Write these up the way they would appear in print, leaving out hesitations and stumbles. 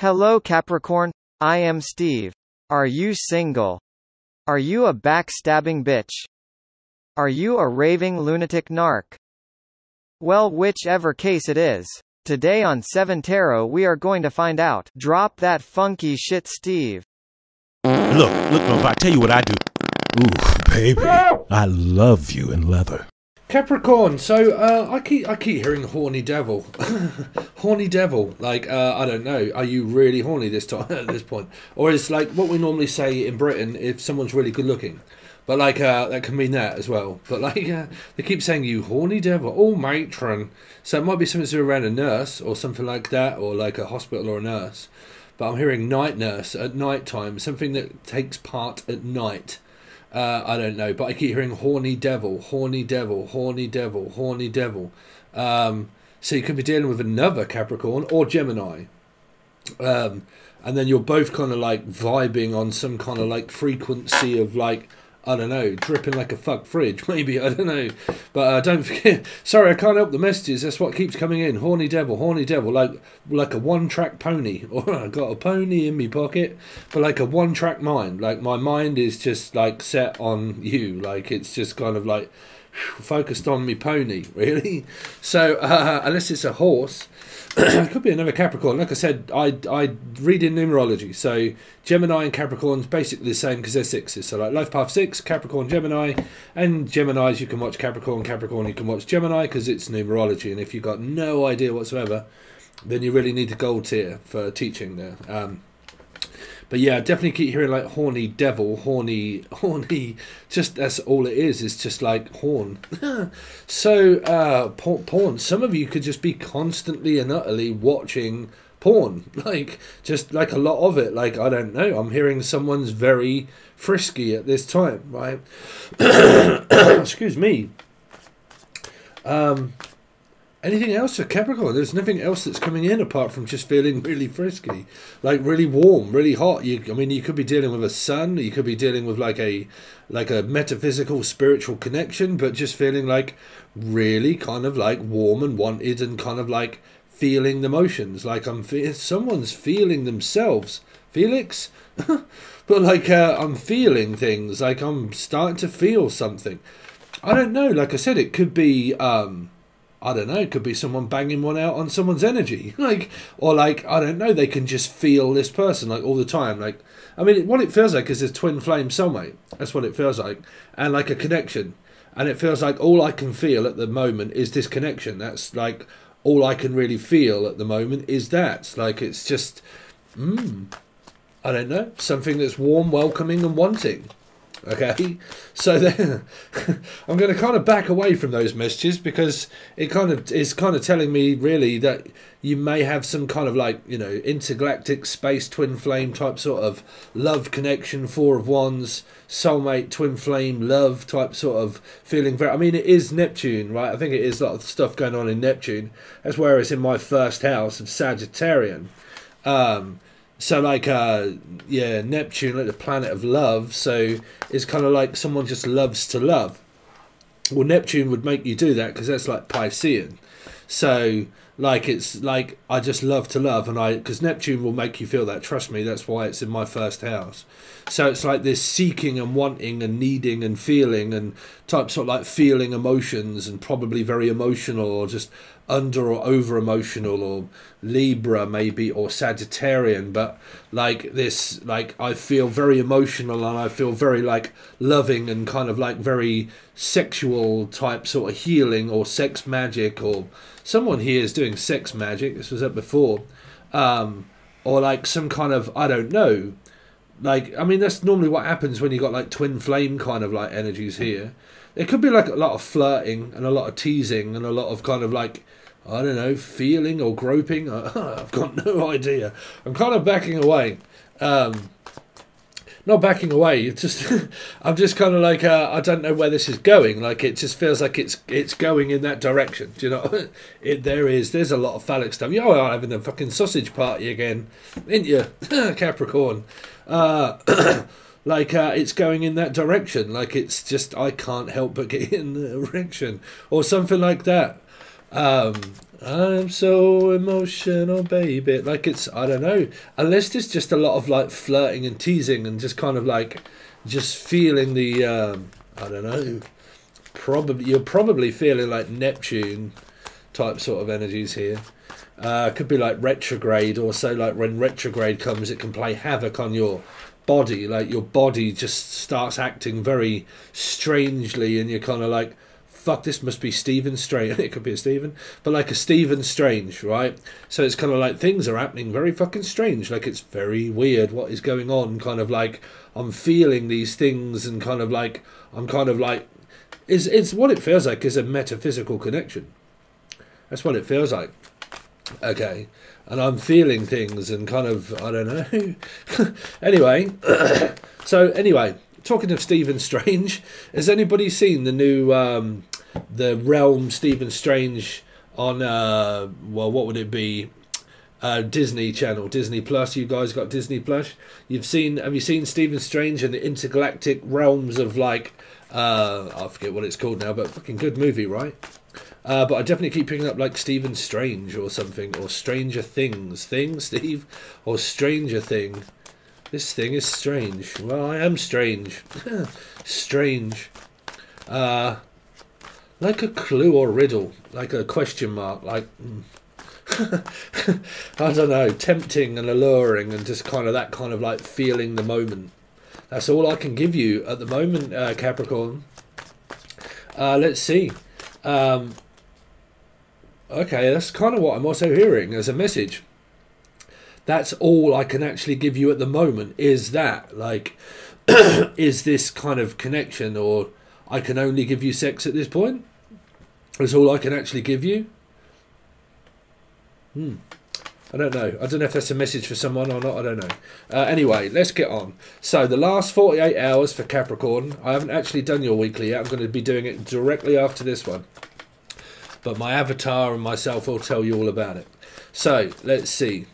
Hello Capricorn, I am Steve. Are you single? Are you a backstabbing bitch? Are you a raving lunatic narc? Well, whichever case it is. Today on 7 Tarot we are going to find out. Drop that funky shit, Steve. Look, if I tell you what I do. Ooh, baby, I love you in leather. Capricorn, so I keep hearing horny devil. Horny devil, like I don't know, are you really horny this time at this point? Or is like what we normally say in Britain if someone's really good looking. But like that can mean that as well. But like they keep saying you horny devil, oh matron. So it might be something to do around a nurse or something like that, or like a hospital or a nurse. But I'm hearing night nurse at night time, something that takes part at night. I don't know, but I keep hearing horny devil, horny devil, horny devil, horny devil. So you could be dealing with another Capricorn or Gemini. And then you're both kind of like vibing on some kind of like frequency of like, I don't know, dripping like a fuck fridge, maybe, I don't know. But don't forget, sorry, I can't help the messages, that's what keeps coming in. Horny devil, like a one-track pony. Or I got a pony in me pocket, but like a one-track mind. Like my mind is just like set on you, like it's just kind of like focused on me pony, really. So unless it's a horse, it could be another Capricorn. Like I said, I read in numerology, so Gemini and Capricorn's basically the same because they're sixes. So like Life Path 6, Capricorn, Gemini, and Geminis you can watch Capricorn, Capricorn you can watch Gemini because it's numerology. And if you've got no idea whatsoever, then you really need a gold tier for teaching there. But yeah, definitely keep hearing like horny devil, horny, just that's all it is. It's just like horn. So, porn. Some of you could just be constantly and utterly watching porn. Like, just like a lot of it. Like, I don't know. I'm hearing someone's very frisky at this time, right? Excuse me. Anything else for Capricorn? There's nothing else that's coming in apart from just feeling really frisky, like really warm, really hot. I mean, you could be dealing with a sun, you could be dealing with like a metaphysical, spiritual connection, but just feeling like really kind of like warm and wanted and kind of like feeling the emotions. Like someone's feeling themselves, Felix, but like I'm feeling things. Like I'm starting to feel something. I don't know. Like I said, it could be. I don't know, it could be someone banging one out on someone's energy. Or I don't know, they can just feel this person, like, all the time. Like, I mean, what it feels like is a twin flame soulmate. That's what it feels like. And, like, a connection. And it feels like all I can feel at the moment is this connection. That's, like, all I can really feel at the moment is that. Like, it's just, I don't know, something that's warm, welcoming, and wanting. Okay, so then I'm going to kind of back away from those messages because it kind of is kind of telling me really that you may have some kind of like, you know, intergalactic space twin flame type sort of love connection, 4 of Wands, soulmate, twin flame, love type sort of feeling. I mean, it is Neptune, right? I think it is a lot of stuff going on in Neptune. That's where it's in my first house of Sagittarian. So like, yeah, Neptune, like the planet of love, so it's kind of like someone just loves to love. Well, Neptune would make you do that because that's like Piscean. So, like, it's like, I just love to love, and because Neptune will make you feel that, trust me, that's why it's in my first house. So it's like this seeking and wanting and needing and feeling and type sort of like feeling emotions and probably very emotional or just under or over emotional or Libra maybe or Sagittarian, but like this, like I feel very emotional and I feel very like loving and kind of like very sexual type sort of healing or sex magic, or someone here is doing sex magic, this was up before, or like some kind of, I don't know, like, I mean, that's normally what happens when you got like twin flame kind of like energies here. It could be like a lot of flirting and a lot of teasing and a lot of kind of like, I don't know, feeling or groping. I've got no idea. I'm kind of backing away. Not backing away. It's just I'm just kind of like I don't know where this is going. Like it just feels like it's going in that direction. Do you know? There's a lot of phallic stuff. You are having a fucking sausage party again, ain't you, Capricorn? Like it's going in that direction. Like it's just I can't help but get in the direction or something like that. I'm so emotional, baby. Like it's, I don't know. Unless there's just a lot of like flirting and teasing and just kind of like, just feeling the, I don't know. You're probably feeling like Neptune type sort of energies here. Could be like retrograde, or so like when retrograde comes, it can play havoc on your body. Like your body just starts acting very strangely, and you're kind of like, fuck, this must be Stephen Strange. It could be a Stephen, but like a Stephen Strange, right? So it's kind of like things are happening very fucking strange. Like it's very weird what is going on. Kind of like I'm feeling these things, and kind of like I'm kind of like, it's what it feels like is a metaphysical connection. That's what it feels like. Okay, and I'm feeling things and kind of, I don't know. Anyway, so anyway, talking of Stephen Strange, has anybody seen the new the Realm Stephen Strange on well, what would it be? Disney Channel, Disney Plus. You guys got Disney Plus? Have you seen Stephen Strange and the intergalactic realms of like I forget what it's called now, but fucking good movie, right? But I definitely keep picking up like Stephen Strange or something, or Stranger Things. Steve? Or Stranger Thing. This thing is strange. Well, I am strange. Strange. Like a clue or riddle. Like a question mark. Like, I don't know. Tempting and alluring, and just kind of that kind of like feeling the moment. That's all I can give you at the moment, Capricorn. Let's see. Okay, that's kind of what I'm also hearing as a message. That's all I can actually give you at the moment, is that, like, is this kind of connection, or I can only give you sex at this point? That's all I can actually give you? I don't know. I don't know if that's a message for someone or not. I don't know. Anyway, let's get on. So the last 48 hours for Capricorn. I haven't actually done your weekly yet. I'm going to be doing it directly after this one. But my avatar and myself will tell you all about it. So, let's see.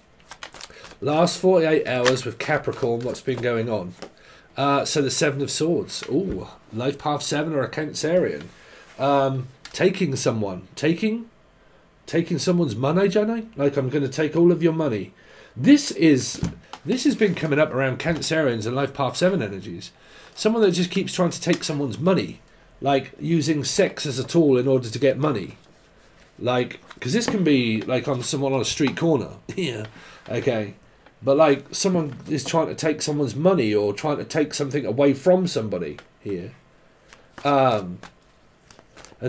Last 48 hours with Capricorn, what's been going on? So the Seven of Swords. Ooh, life path 7 or a Cancerian. Taking someone. Taking someone's money, Johnny? Like, I'm going to take all of your money. This has been coming up around Cancerians and life path 7 energies. Someone that just keeps trying to take someone's money. Like, using sex as a tool in order to get money. Like, because this can be like on someone on a street corner. Yeah. Okay. But like, someone is trying to take someone's money, or trying to take something away from somebody here. And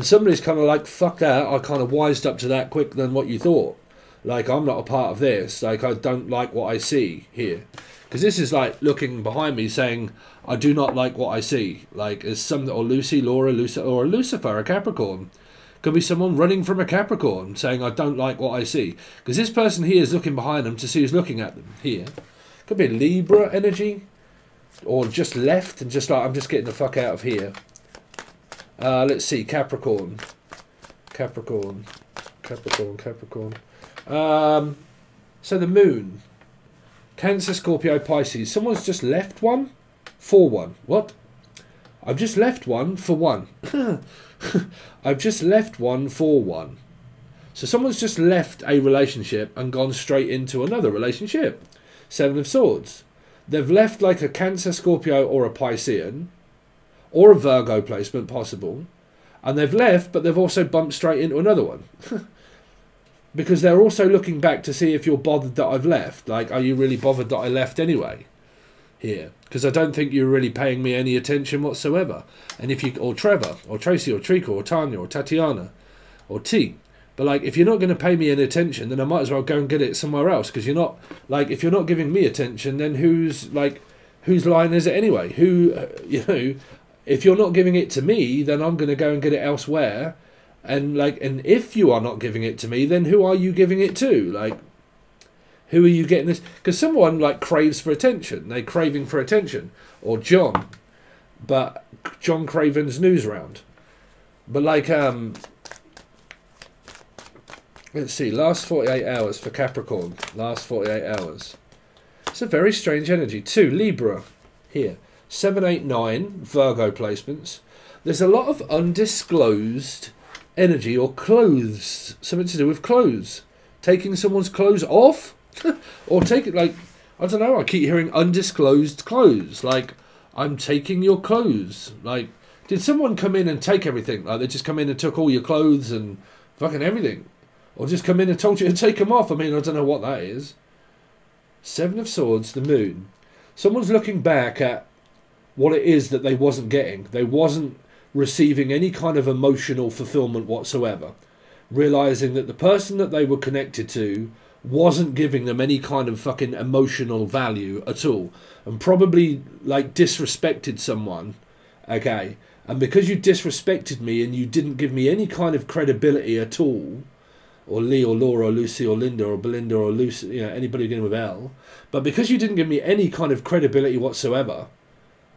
somebody's kind of like, fuck that, I kind of wised up to that quicker than what you thought. Like, I'm not a part of this. Like, I don't like what I see here. Because this is like looking behind me saying, I do not like what I see. Like, as some, or Lucy, Laura, or a Lucifer, a Capricorn. Could be someone running from a Capricorn saying, I don't like what I see. Because this person here is looking behind them to see who's looking at them here. Could be Libra energy. Or just left and just like, I'm just getting the fuck out of here. Let's see, Capricorn. Capricorn. So the moon. Cancer, Scorpio, Pisces. Someone's just left one for one. What? I've just left one for one. I've just left one for one. So someone's just left a relationship and gone straight into another relationship. Seven of Swords. They've left like a Cancer, Scorpio, or a Piscean, or a Virgo placement possible. And they've left, but they've also bumped straight into another one. Because they're also looking back to see if you're bothered that I've left. Like, are you really bothered that I left anyway? Here. Because I don't think you're really paying me any attention whatsoever. And if you, or Trevor, or Tracy, or Trika, or Tanya, or Tatiana, or T. But like, if you're not going to pay me any attention, then I might as well go and get it somewhere else. Because you're not, like, if you're not giving me attention, then whose line is it anyway? If you're not giving it to me, then I'm going to go and get it elsewhere. And like, and if you are not giving it to me, then who are you giving it to? Like, who are you getting this? Because someone like craves for attention. They're craving for attention. Or John. But John Craven's news round. But like, let's see, last 48 hours for Capricorn. Last 48 hours. It's a very strange energy. 2, Libra. Here. 7, 8, 9, Virgo placements. There's a lot of undisclosed energy, or clothes. Something to do with clothes. Taking someone's clothes off? Or take it like, I don't know, I keep hearing undisclosed clothes. Like, I'm taking your clothes. Like, did someone come in and take everything? Like, they just come in and took all your clothes and fucking everything? Or just come in and told you to take them off? I mean, I don't know what that is. Seven of Swords, the Moon. Someone's looking back at what it is that they wasn't getting. They wasn't receiving any kind of emotional fulfillment whatsoever. Realising that the person that they were connected to wasn't giving them any kind of fucking emotional value at all. And probably, like, disrespected someone. Okay? And because you disrespected me and you didn't give me any kind of credibility at all, or Lee, or Laura, or Lucy, or Linda, or Belinda, or Lucy, you know, anybody beginning with L. But because you didn't give me any kind of credibility whatsoever,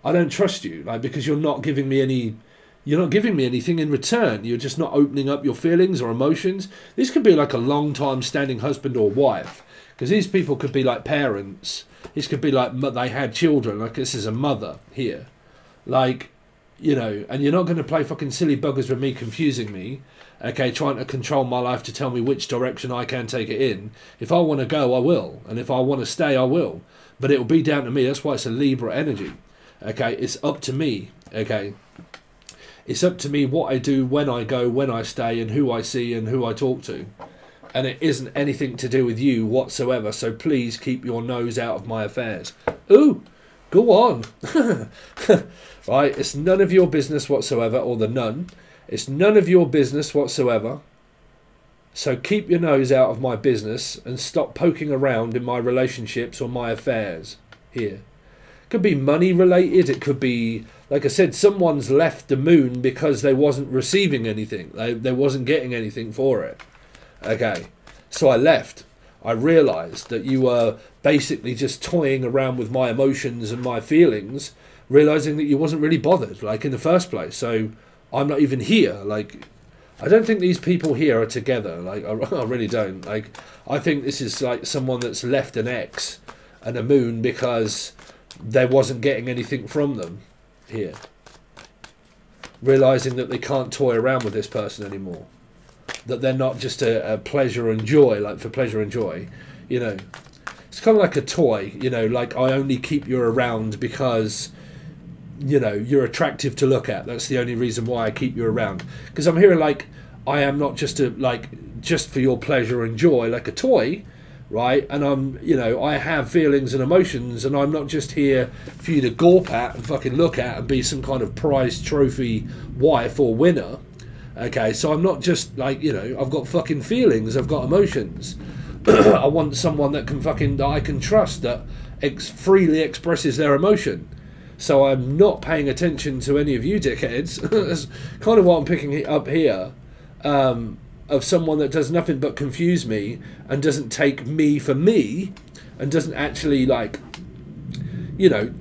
I don't trust you. Like, because you're not giving me anything in return. You're just not opening up your feelings or emotions. This could be like a long time standing husband or wife, because these people could be like parents. This could be like they had children. Like, this is a mother here, like, you know. And you're not going to play fucking silly buggers with me, confusing me. Okay, trying to control my life to tell me which direction I can take it in. If I want to go, I will. And if I want to stay, I will. But it will be down to me. That's why it's a Libra energy. Okay, it's up to me. Okay, it's up to me what I do, when I go, when I stay, and who I see and who I talk to. And it isn't anything to do with you whatsoever. So please keep your nose out of my affairs. Ooh, go on. Right, it's none of your business whatsoever, or the nun. It's none of your business whatsoever. So keep your nose out of my business and stop poking around in my relationships or my affairs here. Could be money related. It could be, like I said, someone's left the moon because they wasn't receiving anything. They wasn't getting anything for it. Okay, so I left. I realised that you were basically just toying around with my emotions and my feelings, realising that you wasn't really bothered, like, in the first place. So I'm not even here. Like, I don't think these people here are together. Like, I really don't. Like, I think this is like someone that's left an ex and a moon because they wasn't getting anything from them here. Realising that they can't toy around with this person anymore. That they're not just a pleasure and joy, like for pleasure and joy. You know, it's kind of like a toy, you know, like I only keep you around because, you know, you're attractive to look at. That's the only reason why I keep you around. Because I'm hearing like, I am not just just for your pleasure and joy, like a toy, right? And I'm, you know, I have feelings and emotions, and I'm not just here for you to gawp at and fucking look at and be some kind of prize trophy wife or winner. Okay, so I'm not just like, you know, I've got fucking feelings, I've got emotions. I want someone that I can trust, that freely expresses their emotion. So I'm not paying attention to any of you dickheads. That's kind of what I'm picking up here. Of someone that does nothing but confuse me and doesn't take me for me and doesn't actually, like, you know,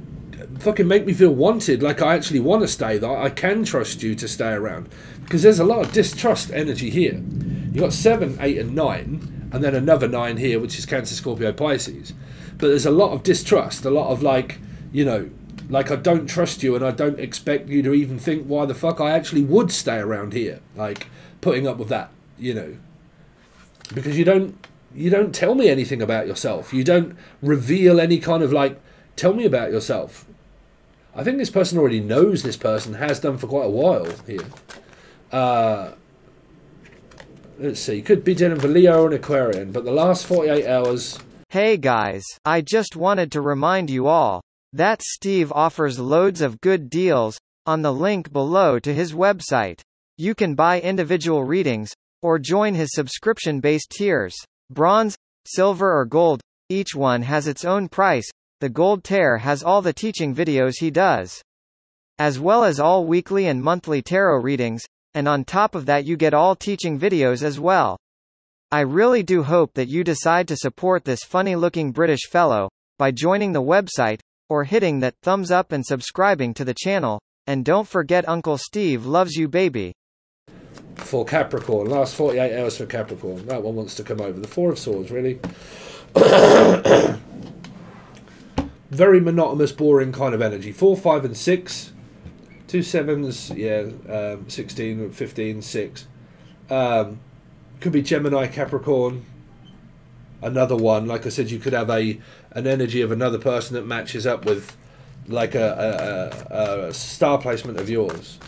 fucking make me feel wanted, like I actually want to stay, that I can trust you to stay around. Because there's a lot of distrust energy here. You've got 7, 8 and 9, and then another 9 here, which is Cancer, Scorpio, Pisces. But there's a lot of distrust, a lot of, like, you know, like, I don't trust you and I don't expect you to even think why the fuck I actually would stay around here, like, putting up with that, you know. Because you don't tell me anything about yourself. You don't reveal any kind of, like, tell me about yourself. I think this person already knows this person, has done for quite a while here. Let's see, could be dealing with a Leo or an Aquarian, but the last 48 hours... Hey guys, I just wanted to remind you all that Steve offers loads of good deals on the link below to his website. You can buy individual readings or join his subscription-based tiers. Bronze, silver or gold, each one has its own price. The Gold Tier has all the teaching videos he does, as well as all weekly and monthly tarot readings, and on top of that you get all teaching videos as well. I really do hope that you decide to support this funny-looking British fellow by joining the website, or hitting that thumbs up and subscribing to the channel, and don't forget Uncle Steve loves you baby. For Capricorn, last 48 hours for Capricorn. That one wants to come over. The Four of Swords, really. Very monotonous, boring kind of energy. 4, 5 and 6. 2 7s, yeah, 16, 15, 6. Could be Gemini, Capricorn. Another one, like I said, you could have an energy of another person that matches up with like a star placement of yours.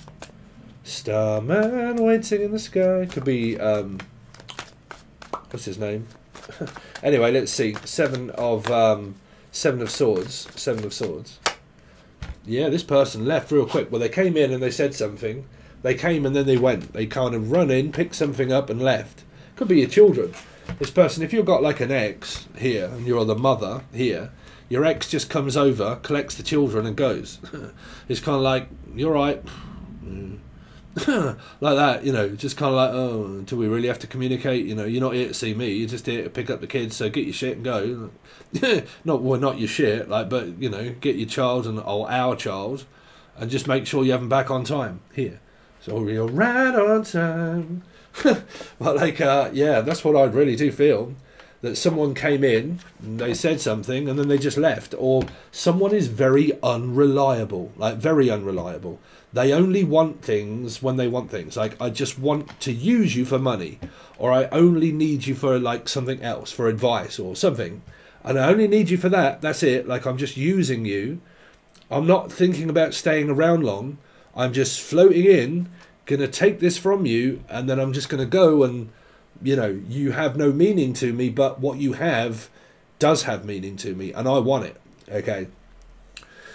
Starman waiting in the sky. Could be what's his name? Anyway, let's see. Seven of Swords. Seven of Swords. Yeah, this person left real quick. Well, they came in and they said something. They came and then they went. They kind of run in, picked something up and left. Could be your children. This person, if you've got like an ex here and you're the mother here, your ex just comes over, collects the children and goes. It's kind of like, you're right. Like that, you know, just kind of like, oh, do we really have to communicate? You know, you're not here to see me, you're just here to pick up the kids, so get your shit and go. Not your shit, like, but, you know, get your child and our child and just make sure you have them back on time here. So you're right on time. But like, yeah, that's what I'd really do feel. That someone came in, and they said something, and then they just left. Or someone is very unreliable, like very unreliable. They only want things when they want things. Like, I just want to use you for money. Or I only need you for like something else, for advice or something. And I only need you for that, that's it. Like, I'm just using you. I'm not thinking about staying around long. I'm just floating in, gonna take this from you, and then I'm just gonna go, and you know, you have no meaning to me, but what you have does have meaning to me, and I want it. Okay,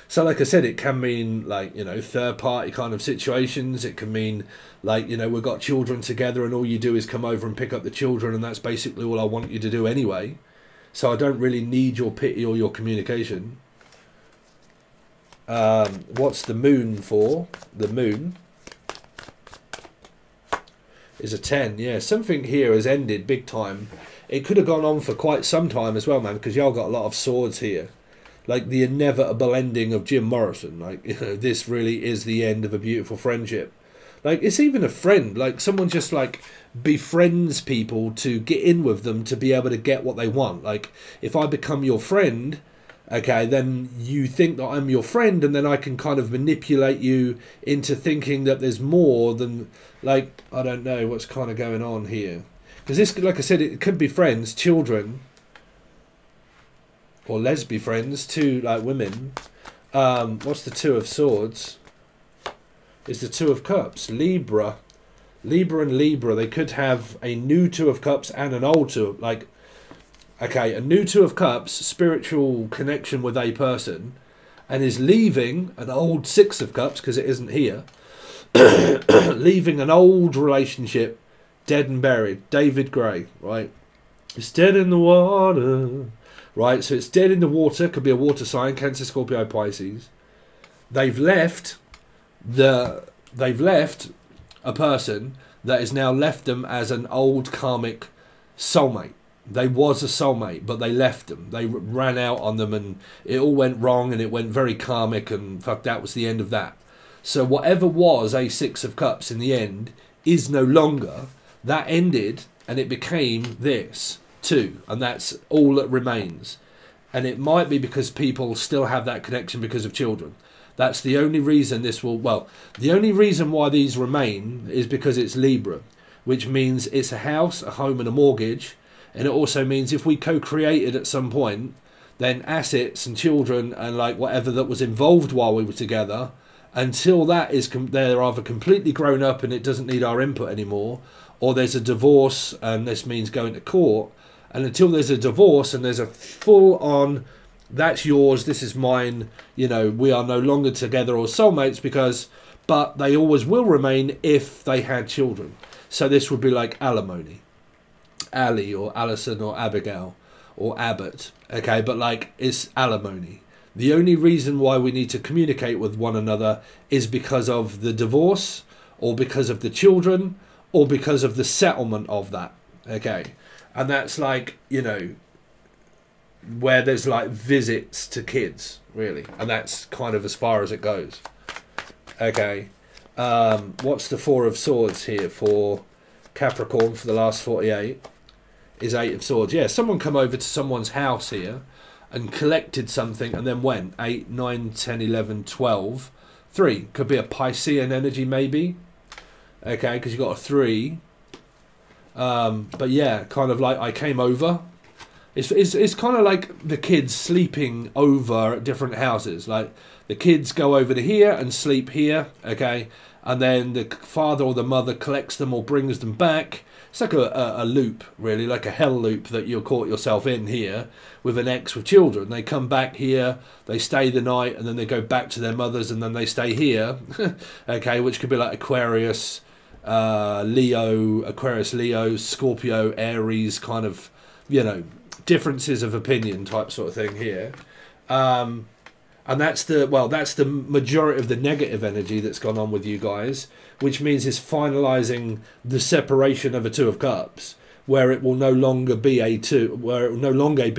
so like I said, it can mean like, you know, third party kind of situations. It can mean like, you know, we've got children together and all you do is come over and pick up the children, and that's basically all I want you to do anyway, so I don't really need your pity or your communication. What's the moon for? The moon is a 10. Yeah, something here has ended big time. It could have gone on for quite some time as well, man, because y'all got a lot of swords here. Like the inevitable ending of Jim Morrison. Like, you know, this really is the end of a beautiful friendship. Like, it's even a friend. Like, someone just like befriends people to get in with them to be able to get what they want. Like, if I become your friend, okay, then you think that I'm your friend, and then I can kind of manipulate you into thinking that there's more than, like, I don't know what's kind of going on here. Because this, like I said, it could be friends, children, or lesbian friends, two, like, women. What's the Two of Swords? Is the Two of Cups. Libra. Libra and Libra, they could have a new Two of Cups and an old Two, like, okay, a new Two of Cups, spiritual connection with a person, and is leaving an old Six of Cups, because it isn't here, leaving an old relationship dead and buried. David Gray, right? It's dead in the water, right? So it's dead in the water, could be a water sign, Cancer, Scorpio, Pisces. They've left a person that has now left them as an old karmic soulmate. They was a soulmate, but they left them. They ran out on them, and it all went wrong, and it went very karmic, and fuck, that was the end of that. So whatever was a Six of Cups in the end is no longer. That ended, and it became this too, and that's all that remains. And it might be because people still have that connection because of children. That's the only reason this will, well, the only reason why these remain is because it's Libra, which means it's a house, a home, and a mortgage. And it also means if we co-created at some point, then assets and children and like whatever that was involved while we were together, until that is, they're either completely grown up and it doesn't need our input anymore, or there's a divorce and this means going to court. And until there's a divorce and there's a full-on, that's yours, this is mine, you know, we are no longer together or soulmates, because, but they always will remain if they had children. So this would be like alimony. Ali or Alison or Abigail or Abbott, okay, but like it's alimony. The only reason why we need to communicate with one another is because of the divorce, or because of the children, or because of the settlement of that, okay. And that's like, you know, where there's like visits to kids, really, and that's kind of as far as it goes. Okay, what's the Four of Swords here for Capricorn for the last 48? Is Eight of Swords. Yeah, someone come over to someone's house here and collected something and then went. 8, 9, 10, 11, 12. 3. Could be a Piscean energy maybe. Okay, because you've got a 3. But yeah, kind of like I came over. It's kind of like the kids sleeping over at different houses. Like the kids go over to here and sleep here, okay, and then the father or the mother collects them or brings them back. It's like a loop, really, like a hell loop that you'll caught yourself in here with an ex with children. They come back here, they stay the night, and then they go back to their mothers, and then they stay here, okay, which could be like Aquarius, Leo, Scorpio, Aries, kind of, you know, differences of opinion type sort of thing here. And that's the majority of the negative energy that's gone on with you guys, which means it's finalizing the separation of a Two of Cups, where it will no longer be a two, where it will no longer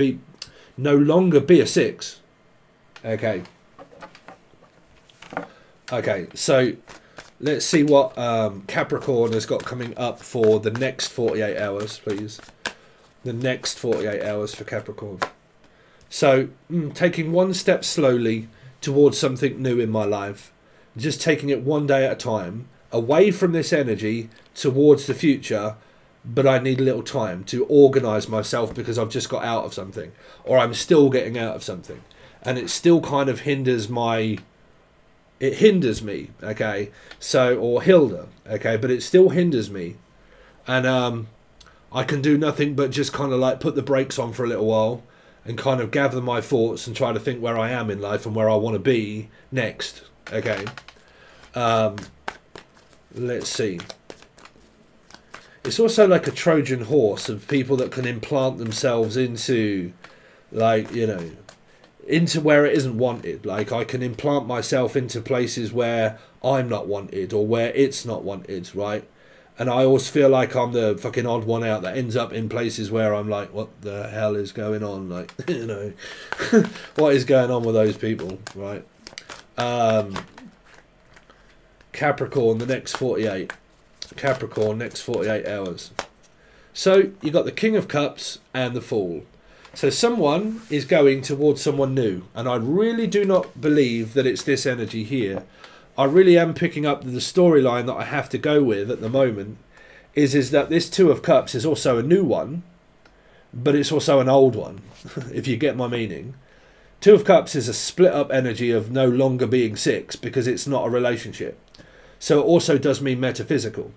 be a six. Okay. Okay, so let's see what Capricorn has got coming up for the next 48 hours, please. The next 48 hours for Capricorn. So, taking one step slowly towards something new in my life. Just taking it one day at a time. Away from this energy towards the future. But I need a little time to organise myself because I've just got out of something. Or I'm still getting out of something. And it still kind of hinders my... It hinders me, okay? So, or Hilda, okay? But it still hinders me. And I can do nothing but just kind of like put the brakes on for a little while. And kind of gather my thoughts and try to think where I am in life and where I want to be next. Okay. Let's see. It's also like a Trojan horse of people that can implant themselves into, like, you know, into where it isn't wanted. Like, I can implant myself into places where I'm not wanted or where it's not wanted, right? And I always feel like I'm the fucking odd one out that ends up in places where I'm like, what the hell is going on? Like, you know, what is going on with those people, right? Capricorn, the next 48. Capricorn, next 48 hours. So, you got the King of Cups and the Fool. So, someone is going towards someone new. And I really do not believe that it's this energy here. I really am picking up the storyline that I have to go with at the moment is that this Two of Cups is also a new one, but it's also an old one, if you get my meaning. Two of Cups is a split up energy of no longer being six because it's not a relationship. So it also does mean metaphysical.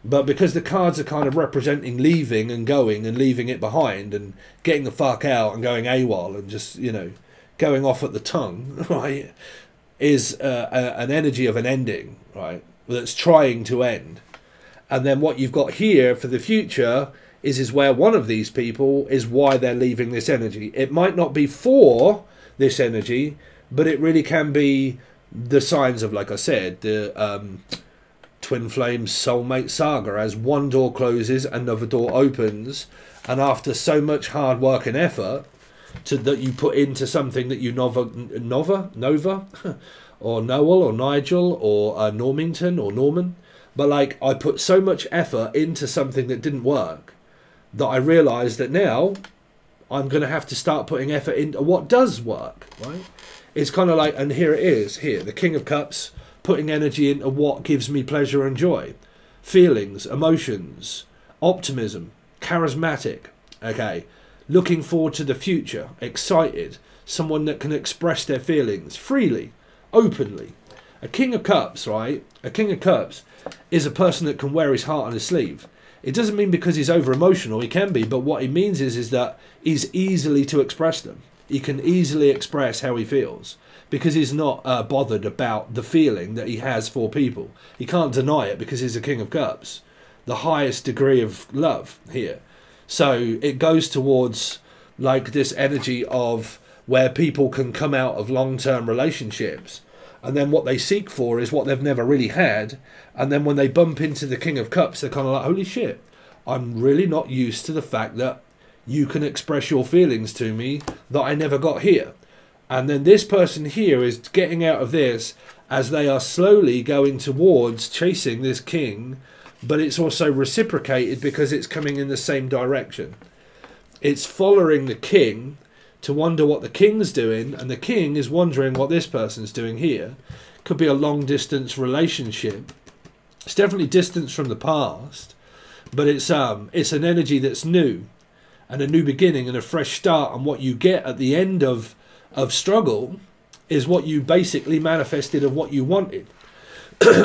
But because the cards are kind of representing leaving and going and leaving it behind and getting the fuck out and going AWOL and just, you know, going off at the tongue, right? Is an energy of an ending, right, that's trying to end. And then what you've got here for the future is where one of these people is why they're leaving this energy. It might not be for this energy, but it really can be the signs of, like I said, the twin flame soulmate saga, as one door closes, another door opens, and after so much hard work and effort that you put into something that you Nova or Noel or Nigel or Normington or Norman, but like I put so much effort into something that didn't work that I realised that now I'm going to have to start putting effort into what does work, right? It's kind of like, and here it is, here, the King of Cups, putting energy into what gives me pleasure and joy, feelings, emotions, optimism, charismatic, okay, looking forward to the future, excited, someone that can express their feelings freely, openly. A King of Cups, right? A King of Cups is a person that can wear his heart on his sleeve. It doesn't mean because he's over emotional, he can be, but what he means is that he's easily to express them. He can easily express how he feels because he's not bothered about the feeling that he has for people. He can't deny it because he's a King of Cups. The highest degree of love here. So it goes towards like this energy of where people can come out of long-term relationships and then what they seek for is what they've never really had, and then when they bump into the King of Cups they're kind of like, holy shit, I'm really not used to the fact that you can express your feelings to me that I never got here. And then this person here is getting out of this as they are slowly going towards chasing this king, but it's also reciprocated because it's coming in the same direction. It's following the king to wonder what the king's doing, and the king is wondering what this person's doing here. Could be a long distance relationship. It's definitely distance from the past, But it's an energy that's new, and a new beginning and a fresh start. And what you get at the end of struggle is what you basically manifested of what you wanted.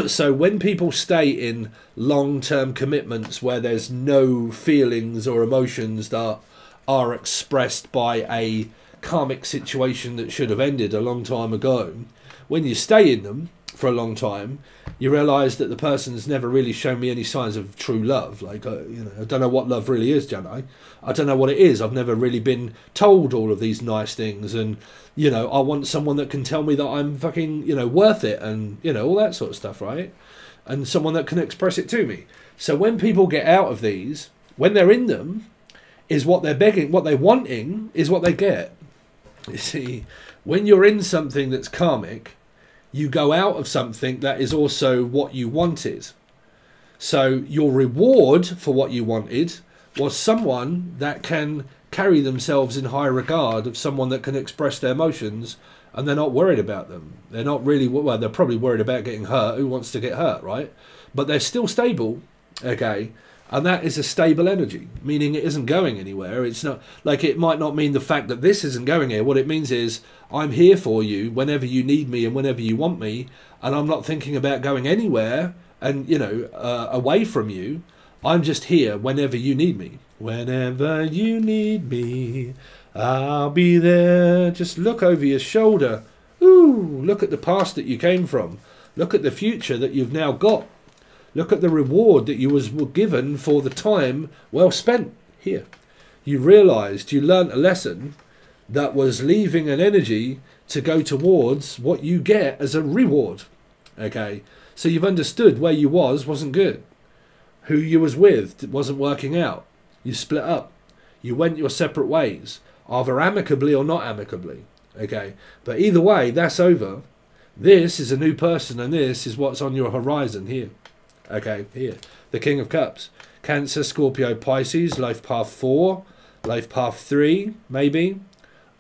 So when people stay in long-term commitments where there's no feelings or emotions that are expressed by a karmic situation that should have ended a long time ago, when you stay in them for a long time, you realise that the person's never really shown me any signs of true love. Like, I don't know what love really is, don't I? I don't know what it is. I've never really been told all of these nice things, and I want someone that can tell me that I'm fucking, worth it, and all that sort of stuff, right? And someone that can express it to me. So when people get out of these, when they're in them, is what they're begging, what they're wanting is what they get. You see, when you're in something that's karmic, you go out of something that is also what you wanted. So your reward for what you wanted was someone that can carry themselves in high regard, of someone that can express their emotions, and they're not worried about them. They're not really, well, they're probably worried about getting hurt. Who wants to get hurt, right? But they're still stable, okay? And that is a stable energy, meaning it isn't going anywhere. It's not like, it might not mean the fact that this isn't going here. What it means is I'm here for you whenever you need me and whenever you want me, and I'm not thinking about going anywhere and away from you. I'm just here whenever you need me. Whenever you need me, I'll be there. Just look over your shoulder. Ooh, look at the past that you came from. Look at the future that you've now got. Look at the reward that you were given for the time well spent here. You realised, you learnt a lesson that was leaving an energy to go towards what you get as a reward. Okay, so you've understood where you wasn't good. Who you was with wasn't working out. You split up. You went your separate ways, either amicably or not amicably. Okay, but either way, that's over. This is a new person, and this is what's on your horizon here. Okay, here, the King of Cups. Cancer, Scorpio, Pisces, life path 4, life path 3, maybe.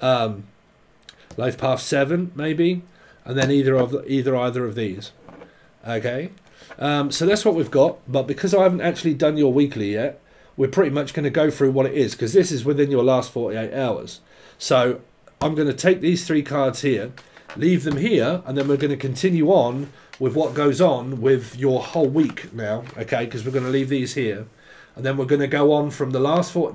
Life path 7, maybe. And then either of these. Okay, so that's what we've got. But because I haven't actually done your weekly yet, we're pretty much going to go through what it is, because this is within your last 48 hours. So I'm going to take these 3 cards here, leave them here, and then we're going to continue on with what goes on with your whole week now, okay? Because we're going to leave these here, and then we're going to go on from the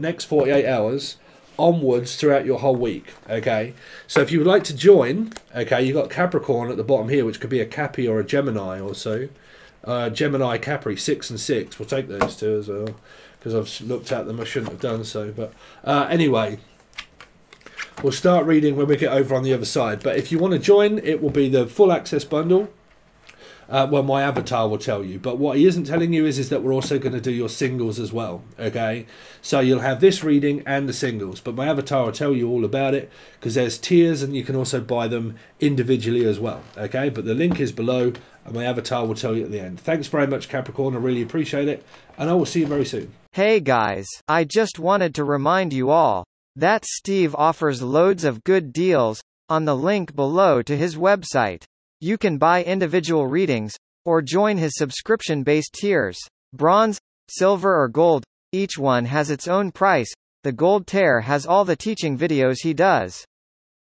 next 48 hours onwards throughout your whole week, okay? So if you would like to join, okay, you've got Capricorn at the bottom here, which could be a Cappy or a Gemini or so. Gemini, Capri, 6 and 6. We'll take those 2 as well, because I've looked at them. I shouldn't have done so, but anyway, we'll start reading when we get over on the other side. But if you want to join, it will be the full access bundle. Well, my avatar will tell you, but what he isn't telling you is that we're also going to do your singles as well, okay? So you'll have this reading and the singles, but my avatar will tell you all about it, because there's tiers and you can also buy them individually as well, okay? But the link is below, and my avatar will tell you at the end. Thanks very much, Capricorn. I really appreciate it, and I will see you very soon. Hey guys, I just wanted to remind you all that Steve offers loads of good deals on the link below to his website. You can buy individual readings, or join his subscription-based tiers. Bronze, silver or gold, each one has its own price. The gold tier has all the teaching videos he does,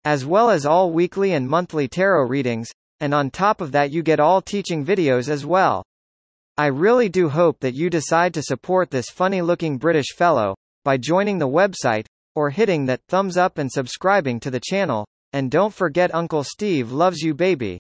as well as all weekly and monthly tarot readings, and on top of that you get all teaching videos as well. I really do hope that you decide to support this funny-looking British fellow by joining the website, or hitting that thumbs up and subscribing to the channel. And don't forget, Uncle Steve loves you, baby.